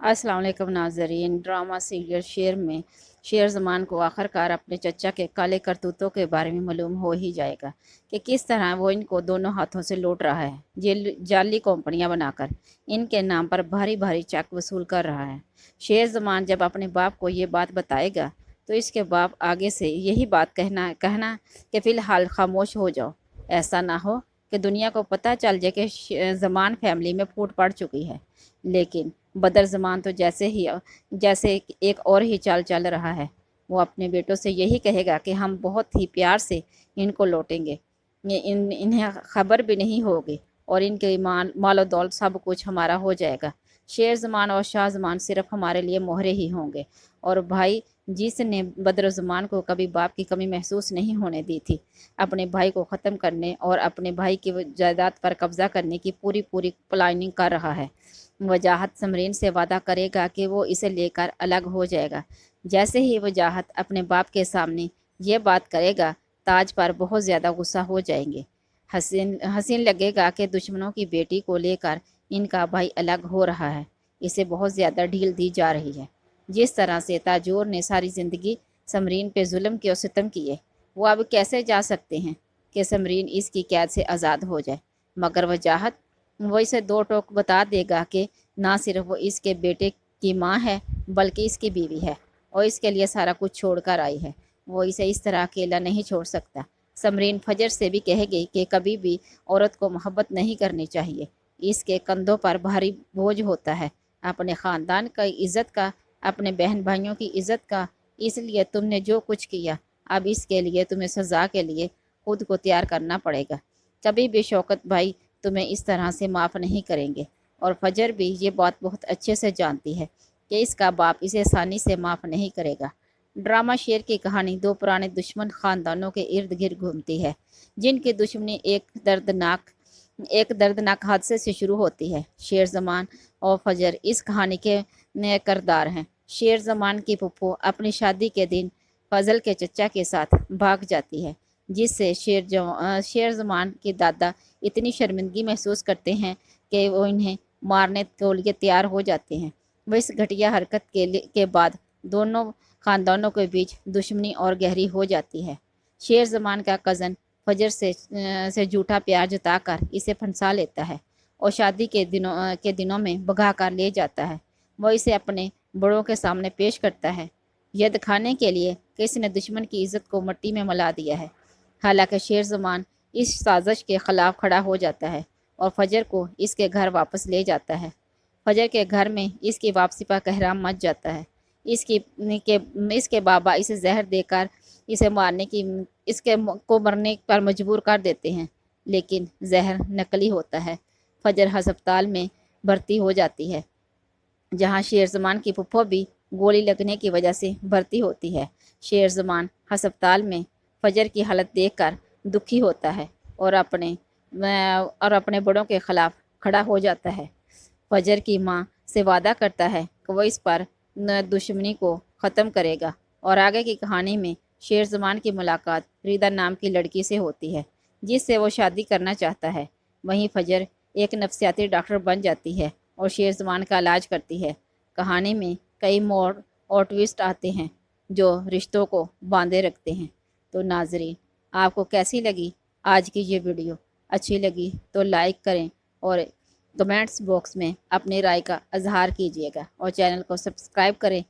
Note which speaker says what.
Speaker 1: अस्सलाम वालेकुम नाज़रीन। ड्रामा सीरियल शेर में शेर ज़मान को आखिरकार अपने चचा के काले करतूतों के बारे में मालूम हो ही जाएगा कि किस तरह वो इनको दोनों हाथों से लूट रहा है। जाली कंपनियां बनाकर इनके नाम पर भारी भारी चेक वसूल कर रहा है। शेर ज़मान जब अपने बाप को ये बात बताएगा तो इसके बाप आगे से यही बात कहना कहना कि फ़िलहाल खामोश हो जाओ, ऐसा ना हो कि दुनिया को पता चल जाए कि ज़मान फैमिली में फूट पड़ चुकी है। लेकिन बदर ज़मान तो जैसे एक और ही चाल चल रहा है। वो अपने बेटों से यही कहेगा कि हम बहुत ही प्यार से इनको लौटेंगे, इन्हें खबर भी नहीं होगी और इनके मालो दौलत सब कुछ हमारा हो जाएगा। शेर ज़मान और शाह ज़मान सिर्फ हमारे लिए मोहरे ही होंगे। और भाई जिसने बदर ज़मान को कभी बाप की कमी महसूस नहीं होने दी थी, अपने भाई को ख़त्म करने और अपने भाई की जायदाद पर कब्ज़ा करने की पूरी पूरी प्लानिंग कर रहा है। वजाहत समरीन से वादा करेगा कि वो इसे लेकर अलग हो जाएगा। जैसे ही वजाहत अपने बाप के सामने ये बात करेगा, ताज पर बहुत ज़्यादा गुस्सा हो जाएंगे। हसीन हसीन लगेगा कि दुश्मनों की बेटी को लेकर इनका भाई अलग हो रहा है, इसे बहुत ज़्यादा ढील दी जा रही है। जिस तरह से ताजोर ने सारी ज़िंदगी समरीन पे जुल्म के और सितम किए, वो अब कैसे जा सकते हैं कि समरीन इसकी कैद से आज़ाद हो जाए। मगर वजाहत वो इसे दो टोक बता देगा कि ना सिर्फ वो इसके बेटे की माँ है बल्कि इसकी बीवी है और इसके लिए सारा कुछ छोड़ कर आई है। वो इसे इस तरह अकेला नहीं छोड़ सकता। समरीन फजर से भी कहेगी कि कभी भी औरत को मोहब्बत नहीं करनी चाहिए, इसके कंधों पर भारी बोझ होता है, अपने ख़ानदान का इज़्ज़त का, अपने बहन भाइयों की इज़्ज़त का। इसलिए तुमने जो कुछ किया, अब इसके लिए तुम्हें सज़ा के लिए खुद को तैयार करना पड़ेगा। कभी भी शौकत भाई तुम्हें इस तरह से माफ़ नहीं करेंगे और फजर भी ये बात बहुत अच्छे से जानती है कि इसका बाप इसे आसानी से माफ़ नहीं करेगा। ड्रामा शेर की कहानी दो पुराने दुश्मन ख़ानदानों के इर्द गिर्द घूमती है, जिनकी दुश्मनी एक दर्दनाक हादसे से शुरू होती है। शेर ज़मान और फजर इस कहानी के नए किरदार हैं। शेर ज़मान की फुप्पो अपनी शादी के दिन फजल के चचा के साथ भाग जाती है, जिससे शेर ज़मान के दादा इतनी शर्मिंदगी महसूस करते हैं कि वो इन्हें मारने के लिए तैयार हो जाते हैं। वह इस घटिया हरकत के बाद दोनों ख़ानदानों के बीच दुश्मनी और गहरी हो जाती है। शेर ज़मान का कज़न फजर से झूठा प्यार जताकर इसे फंसा लेता है और शादी के दिनों में भगा कर ले जाता है। वो इसे अपने बड़ों के सामने पेश करता है, यह दिखाने के लिए कि इसने दुश्मन की इज़्ज़त को मिट्टी में मिला दिया है। हालांकि शेर ज़मान इस साजिश के ख़िलाफ़ खड़ा हो जाता है और फजर को इसके घर वापस ले जाता है। फजर के घर में इसकी वापसी पर कहराम मच जाता है। इसकी के इसके बाबा इसे जहर देकर इसे मारने की इसके को मरने पर मजबूर कर देते हैं, लेकिन जहर नकली होता है। फजर हस्पताल में भर्ती हो जाती है, जहाँ शेर ज़मान की फुफ्फो भी गोली लगने की वजह से भर्ती होती है। शेर ज़मान हस्पताल में फजर की हालत देखकर दुखी होता है और अपने बड़ों के ख़िलाफ़ खड़ा हो जाता है। फजर की माँ से वादा करता है कि वो इस पर दुश्मनी को ख़त्म करेगा और आगे की कहानी में शेर ज़मान की मुलाकात रिदा नाम की लड़की से होती है, जिससे वो शादी करना चाहता है। वहीं फजर एक नफ्सियाती डॉक्टर बन जाती है और शेर ज़मान का इलाज करती है। कहानी में कई मोड़ और ट्विस्ट आते हैं जो रिश्तों को बांधे रखते हैं। तो नाजरीन, आपको कैसी लगी आज की ये वीडियो? अच्छी लगी तो लाइक करें और कमेंट्स बॉक्स में अपनी राय का इजहार कीजिएगा और चैनल को सब्सक्राइब करें